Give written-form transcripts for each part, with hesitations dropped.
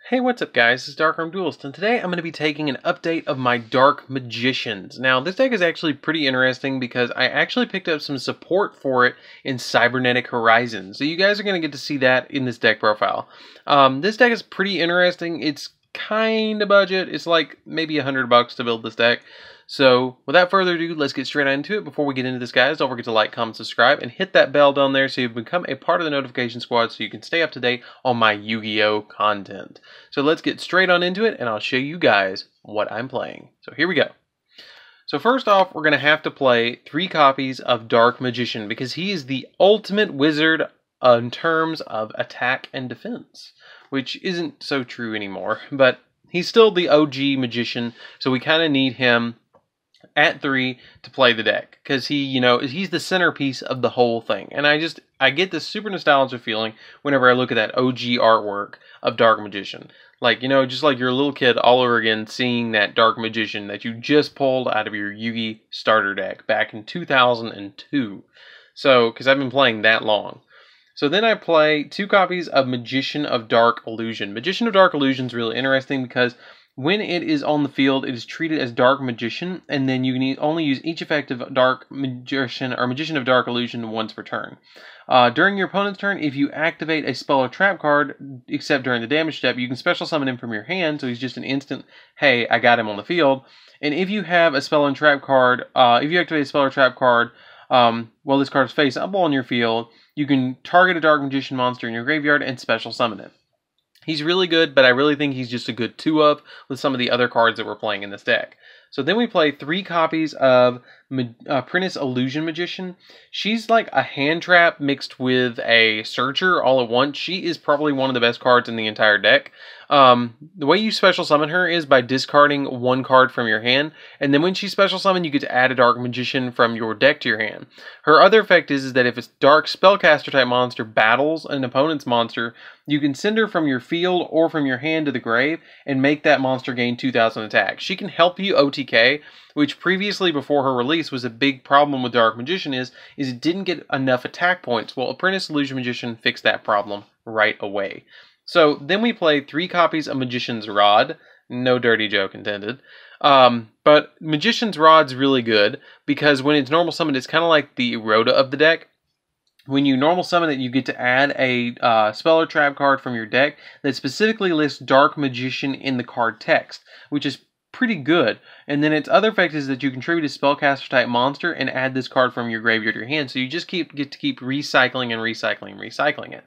Hey, what's up guys, this is DarkArmedDuelist, and today I'm going to be taking an update of my Dark Magicians. Now, this deck is actually pretty interesting because I actually picked up some support for it in Cybernetic Horizons. So you guys are going to get to see that in this deck profile. This deck is pretty interesting. It's kind of budget. It's like maybe $100 to build this deck. So, without further ado, let's get straight into it. Before we get into this, guys, don't forget to like, comment, subscribe, and hit that bell down there so you become a part of the notification squad so you can stay up to date on my Yu-Gi-Oh content. So let's get straight on into it, and I'll show you guys what I'm playing. So here we go. So first off, we're going to have to play 3 copies of Dark Magician because he is the ultimate wizard in terms of attack and defense, which isn't so true anymore, but he's still the OG magician, so we kind of need him at 3 to play the deck because he's the centerpiece of the whole thing. And I get this super nostalgia feeling whenever I look at that OG artwork of Dark Magician. Like, just like you're a little kid all over again seeing that Dark Magician that you just pulled out of your Yugi starter deck back in 2002. So, because I've been playing that long. So then I play 2 copies of Magician of Dark Illusion. Magician of Dark Illusion is really interesting because when it is on the field, it is treated as Dark Magician, and then you can only use each effect of Dark Magician or Magician of Dark Illusion once per turn. During your opponent's turn, if you activate a spell or trap card, except during the damage step, you can special summon him from your hand, so he's just an instant, hey, I got him on the field. And if you have a spell and trap card, if you activate a spell or trap card, while this card is face up on your field, you can target a Dark Magician monster in your graveyard and special summon it. He's really good, but I really think he's just a good 2-up with some of the other cards that we're playing in this deck. So then we play 3 copies of Apprentice Illusion Magician. She's like a hand trap mixed with a searcher all at once. She is probably one of the best cards in the entire deck. The way you special summon her is by discarding 1 card from your hand, and then when she's special summoned, you get to add a Dark Magician from your deck to your hand. Her other effect is that if a Dark Spellcaster type monster battles an opponent's monster, you can send her from your field or from your hand to the grave and make that monster gain 2,000 attack. She can help you OTK, which previously before her release was a big problem with Dark Magician is it didn't get enough attack points. Well, Apprentice Illusion Magician fixed that problem right away. So then we play 3 copies of Magician's Rod. No dirty joke intended. But Magician's Rod's really good because when it's normal summoned, it's kind of like the Rhoda of the deck. When you normal summon it, you get to add a spell or trap card from your deck that specifically lists Dark Magician in the card text, which is pretty good. And then its other effect is that you contribute a spellcaster type monster and add this card from your graveyard to your hand. So you just get to keep recycling and recycling and recycling it.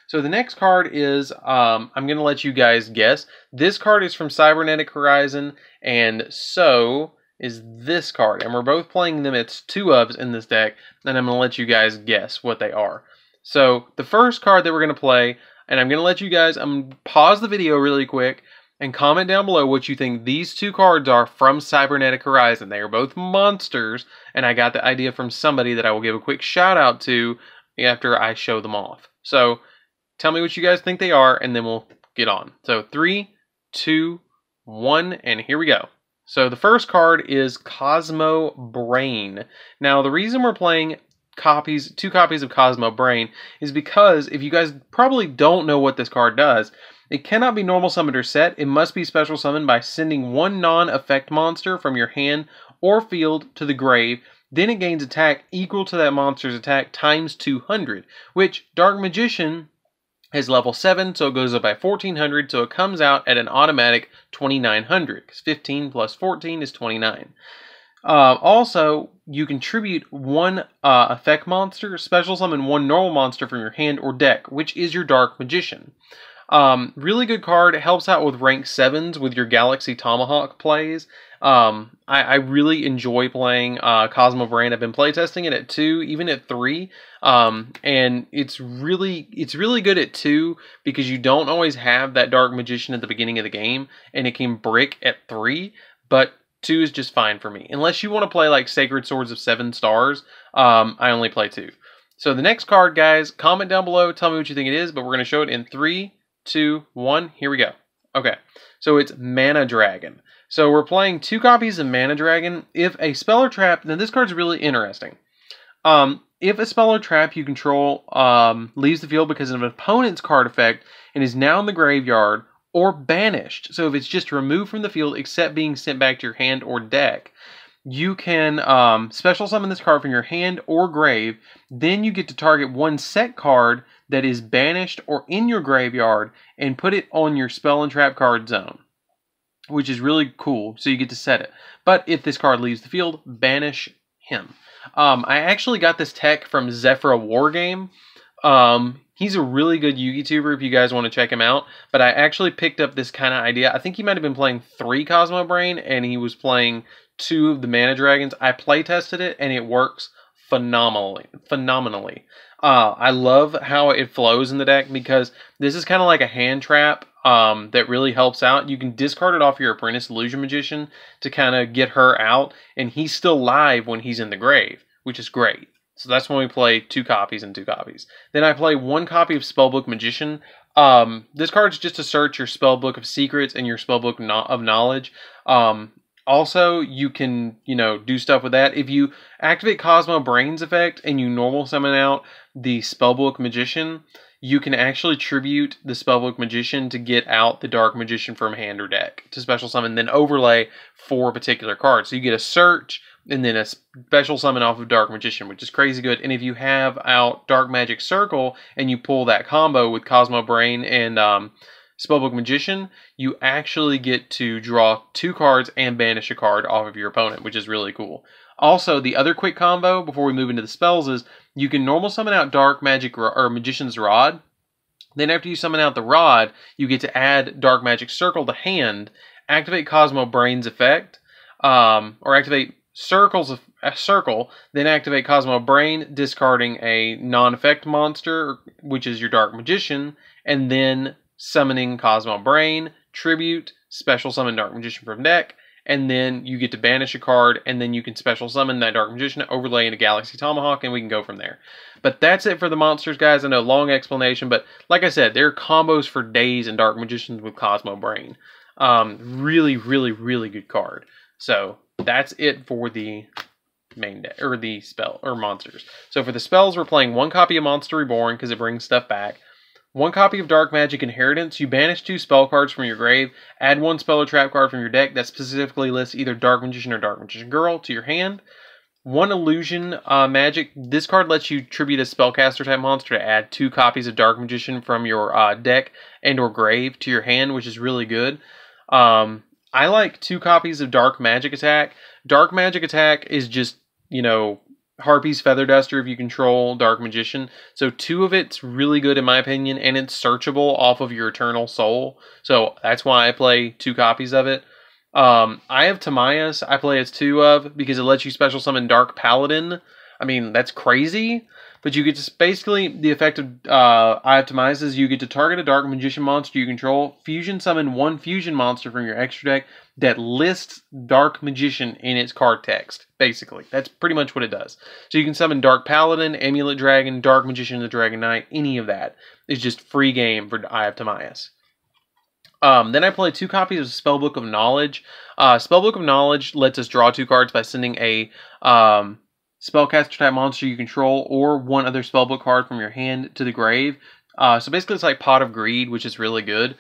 So the next card is, I'm going to let you guys guess. This card is from Cybernetic Horizon, and so is this card. And we're both playing them. It's 2-ups in this deck, and I'm going to let you guys guess what they are. So the first card that we're going to play, and I'm going to let you guys, I'm going to pause the video really quick and comment down below what you think these 2 cards are from Cybernetic Horizon. They are both monsters, and I got the idea from somebody that I will give a quick shout out to after I show them off. So tell me what you guys think they are, and then we'll get on. So 3, 2, 1, and here we go. So the first card is Cosmo Brain. Now the reason we're playing 2 copies of Cosmo Brain is because if you guys probably don't know what this card does, it cannot be normal summoned or set. It must be special summoned by sending 1 non-effect monster from your hand or field to the grave. Then it gains attack equal to that monster's attack times 200, which Dark Magician is level 7, so it goes up by 1,400, so it comes out at an automatic 2,900, because 15 plus 14 is 29. Also, you contribute 1 effect monster, special summon 1 normal monster from your hand or deck, which is your Dark Magician. Really good card. It helps out with rank 7s with your Galaxy Tomahawk plays. I really enjoy playing Cosmo Brain. I've been playtesting it at 2, even at 3. And it's really good at 2 because you don't always have that Dark Magician at the beginning of the game, and it can brick at 3, but 2 is just fine for me. Unless you want to play like Sacred Swords of 7 stars, I only play 2. So the next card, guys, comment down below, tell me what you think it is, but we're going to show it in 3, 2, 1, here we go. Okay, so it's Mana Dragon. So we're playing 2 copies of Mana Dragon. If a spell or trap, now this card's really interesting. If a spell or trap you control leaves the field because of an opponent's card effect and is now in the graveyard, or banished. So if it's just removed from the field except being sent back to your hand or deck, you can special summon this card from your hand or grave. Then you get to target one set card that is banished or in your graveyard and put it on your spell and trap card zone, which is really cool. So you get to set it. But if this card leaves the field, banish him. I actually got this tech from Zephyra Wargame. He's a really good Yugi tuber if you guys want to check him out. But I actually picked up this kind of idea. I think he might have been playing 3 Cosmo Brain and he was playing 2 of the Mana Dragons. I play tested it and it works phenomenally. I love how it flows in the deck because this is kind of like a hand trap that really helps out. You can discard it off your Apprentice Illusion Magician to kind of get her out, and he's still live when he's in the grave, which is great. So that's when we play 2 copies and 2 copies. Then I play 1 copy of Spellbook Magician. This card's just to search your Spellbook of Secrets and your Spellbook of Knowledge. Also, you can, do stuff with that. If you activate Cosmo Brain's effect and you normal summon out the Spellbook Magician, you can actually tribute the Spellbook Magician to get out the Dark Magician from hand or deck to special summon, then overlay 4 particular cards. So you get a search and then a special summon off of Dark Magician, which is crazy good. And if you have out Dark Magic Circle and you pull that combo with Cosmo Brain and Spellbook Magician, you actually get to draw 2 cards and banish a card off of your opponent, which is really cool. Also, the other quick combo before we move into the spells is you can normal summon out Dark Magic or Magician's Rod. Then after you summon out the Rod, you get to add Dark Magic Circle to hand, activate Cosmo Brain's effect, or activate a circle, then activate Cosmo Brain, discarding a non-effect monster, which is your Dark Magician, and then summoning Cosmo Brain, tribute, special summon Dark Magician from deck, and then you get to banish a card, and then you can special summon that Dark Magician, overlay into Galaxy Tomahawk, and we can go from there. But that's it for the monsters, guys. I know, long explanation, but like I said, there are combos for days in Dark Magicians with Cosmo Brain. Really, really, really good card. So that's it for the main deck, or the spell, or monsters. So for the spells, we're playing 1 copy of Monster Reborn, because it brings stuff back. 1 copy of Dark Magic Inheritance. You banish 2 spell cards from your grave. Add 1 spell or trap card from your deck that specifically lists either Dark Magician or Dark Magician Girl to your hand. 1 Illusion Magic. This card lets you tribute a spellcaster type monster to add 2 copies of Dark Magician from your deck and or grave to your hand, which is really good. I like 2 copies of Dark Magic Attack. Dark Magic Attack is just, Harpy's Feather Duster if you control Dark Magician. So 2 of it's really good in my opinion, and it's searchable off of your Eternal Soul. So that's why I play 2 copies of it. I have Timaeus I play as 2 of because it lets you special summon Dark Paladin. I mean, that's crazy. But you get to, basically, the effect of I have Timaeus is you get to target a Dark Magician monster you control, fusion summon 1 fusion monster from your extra deck that lists Dark Magician in its card text, basically. That's pretty much what it does. So you can summon Dark Paladin, Amulet Dragon, Dark Magician, the Dragon Knight, any of that. It's just free game for I have Timaeus. Then I play 2 copies of Spellbook of Knowledge. Spellbook of Knowledge lets us draw 2 cards by sending a spellcaster type monster you control or 1 other spellbook card from your hand to the grave. So basically it's like Pot of Greed, which is really good.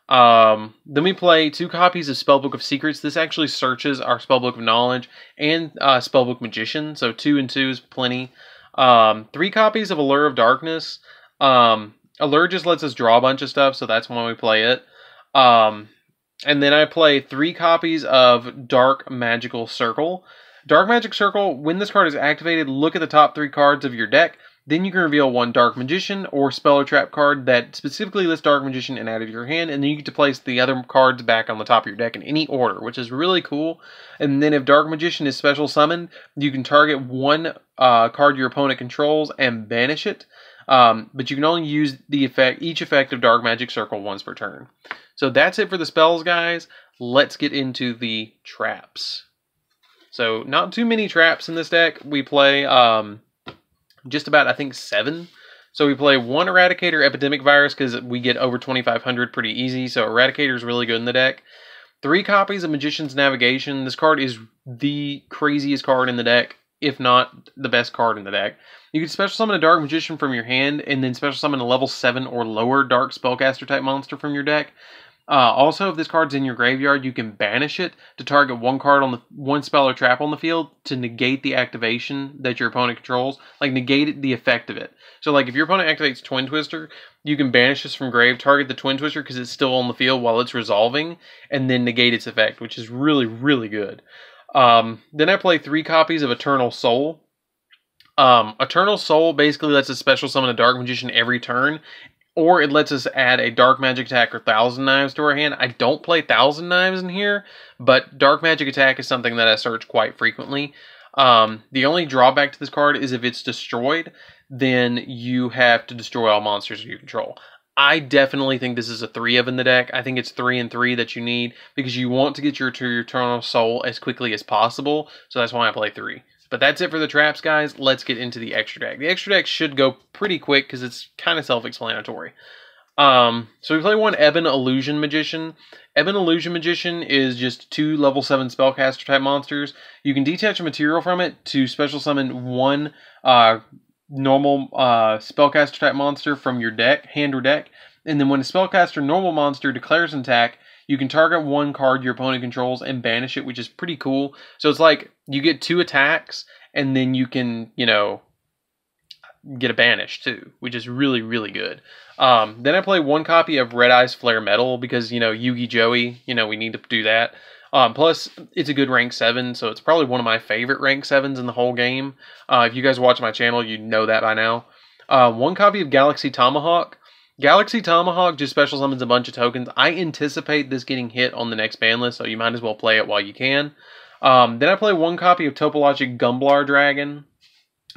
Then we play 2 copies of Spellbook of Secrets. This actually searches our Spellbook of Knowledge and Spellbook Magician. So 2 and 2 is plenty. 3 copies of Allure of Darkness. Allure just lets us draw a bunch of stuff, so that's why we play it. And then I play 3 copies of Dark Magical Circle. Dark Magic Circle, when this card is activated, look at the top 3 cards of your deck. Then you can reveal 1 Dark Magician or Spell or Trap card that specifically lists Dark Magician and add it to your hand. And then you get to place the other cards back on the top of your deck in any order, which is really cool. And then if Dark Magician is special summoned, you can target 1 card your opponent controls and banish it. But you can only use each effect of Dark Magic Circle once per turn. So that's it for the spells, guys. Let's get into the traps. So not too many traps in this deck. We play just about, I think, 7. So we play 1 Eradicator Epidemic Virus because we get over 2,500 pretty easy. So Eradicator is really good in the deck. 3 copies of Magician's Navigation. This card is the craziest card in the deck, if not the best card in the deck. You can special summon a Dark Magician from your hand and then special summon a level 7 or lower Dark Spellcaster type monster from your deck. Also, if this card's in your graveyard, you can banish it to target one card on the one spell or trap on the field to negate the activation that your opponent controls, like negate the effect of it. So, like if your opponent activates Twin Twister, you can banish this from grave, target the Twin Twister because it's still on the field while it's resolving, and then negate its effect, which is really, really good. Then I play 3 copies of Eternal Soul. Eternal Soul basically lets us special summon a Dark Magician every turn, or it lets us add a Dark Magic Attack or Thousand Knives to our hand. I don't play Thousand Knives in here, but Dark Magic Attack is something that I search quite frequently. The only drawback to this card is if it's destroyed, then you have to destroy all monsters you control. I definitely think this is a 3 of in the deck. I think it's 3 and 3 that you need because you want to get your Eternal Soul as quickly as possible. So that's why I play 3. But that's it for the traps, guys. Let's get into the extra deck. The extra deck should go pretty quick because it's kind of self-explanatory. So we play 1 Ebon Illusion Magician. Ebon Illusion Magician is just 2 level 7 spellcaster type monsters. You can detach a material from it to special summon 1 normal spellcaster type monster from your deck, hand or deck. And then when a spellcaster normal monster declares an attack, you can target 1 card your opponent controls and banish it, which is pretty cool. So it's like you get 2 attacks, and then you can, you know, get a banish too, which is really, really good. Then I play 1 copy of Red Eyes Flare Metal because, you know, Yugioh, you know, we need to do that. Plus, it's a good rank 7, so it's probably one of my favorite rank 7s in the whole game. If you guys watch my channel, you know that by now. 1 copy of Galaxy Tomahawk. Galaxy Tomahawk just special summons a bunch of tokens. I anticipate this getting hit on the next ban list, so you might as well play it while you can. Then I play 1 copy of Topologic Gumblar Dragon.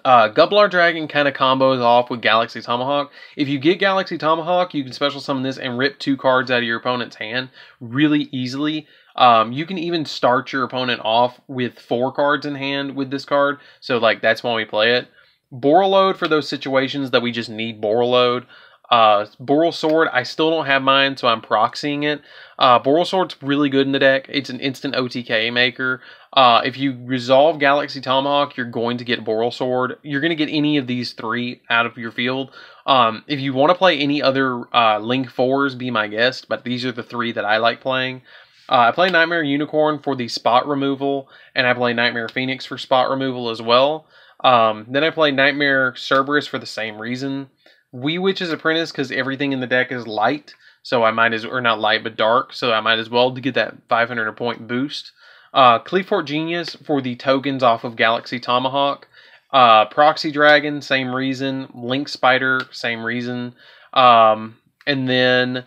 Gumblar Dragon kind of combos off with Galaxy Tomahawk. If you get Galaxy Tomahawk, you can special summon this and rip 2 cards out of your opponent's hand really easily. You can even start your opponent off with 4 cards in hand with this card. So, like, that's why we play it. Borreload for those situations that we just need Borreload. Boral Sword, I still don't have mine, so I'm proxying it. Boral Sword's really good in the deck. It's an instant OTK maker. If you resolve Galaxy Tomahawk, you're going to get Boral Sword. You're going to get any of these 3 out of your field. If you want to play any other Link 4s, be my guest, but these are the 3 that I like playing. I play Nightmare Unicorn for the spot removal, and I play Nightmare Phoenix for spot removal as well. Then I play Nightmare Cerberus for the same reason. Wee Witch's Apprentice because everything in the deck is light, so I might as, or not light but dark, so I might as well to get that 500 point boost. Cleefort Genius for the tokens off of Galaxy Tomahawk. Proxy Dragon, same reason. Link Spider, same reason. And then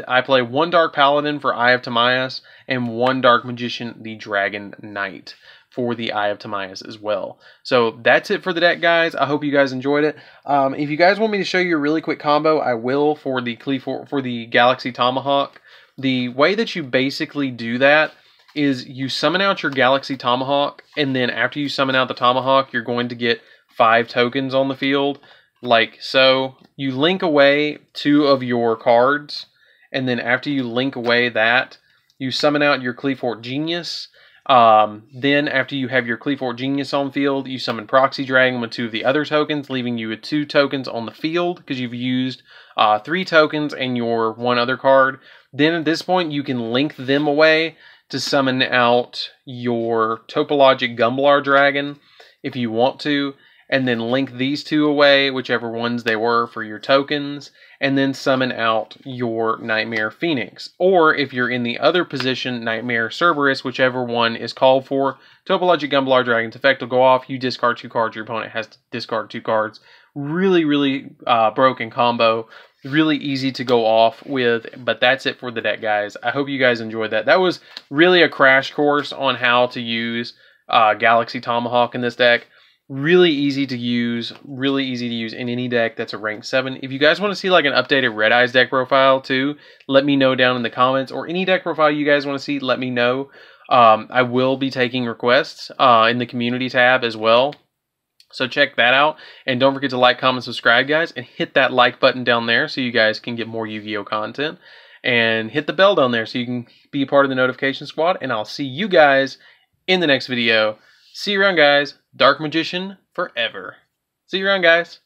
I play 1 Dark Paladin for Eye of Timaeus and 1 Dark Magician, the Dragon Knight, for the Eye of Timaeus as well. So that's it for the deck, guys. I hope you guys enjoyed it. If you guys want me to show you a really quick combo, I will for the Galaxy Tomahawk. The way that you basically do that is you summon out your Galaxy Tomahawk, and then after you summon out the Tomahawk, you're going to get 5 tokens on the field, like so. You link away 2 of your cards, and then after you link away that, you summon out your Cleefort Genius. Then after you have your Cleefort Genius on field, you summon Proxy Dragon with 2 of the other tokens, leaving you with 2 tokens on the field because you've used 3 tokens and your 1 other card. Then at this point, you can link them away to summon out your Topologic Gumblar Dragon if you want to, and then link these 2 away, whichever ones they were, for your tokens, and then summon out your Nightmare Phoenix. Or if you're in the other position, Nightmare Cerberus, whichever one is called for, Topologic Gumblar Dragon's effect will go off, you discard 2 cards, your opponent has to discard 2 cards. Really, really broken combo. Really easy to go off with, but that's it for the deck, guys. I hope you guys enjoyed that. That was really a crash course on how to use Galaxy Tomahawk in this deck. Really easy to use in any deck that's a rank 7. If you guys want to see like an updated Red Eyes deck profile too, let me know down in the comments, or any deck profile you guys want to see, let me know. I will be taking requests in the community tab as well. So check that out, and don't forget to like, comment, subscribe, guys, and hit that like button down there so you guys can get more Yu-Gi-Oh content, and hit the bell down there so you can be a part of the notification squad, and I'll see you guys in the next video. See you around, guys. Dark Magician forever. See you around, guys.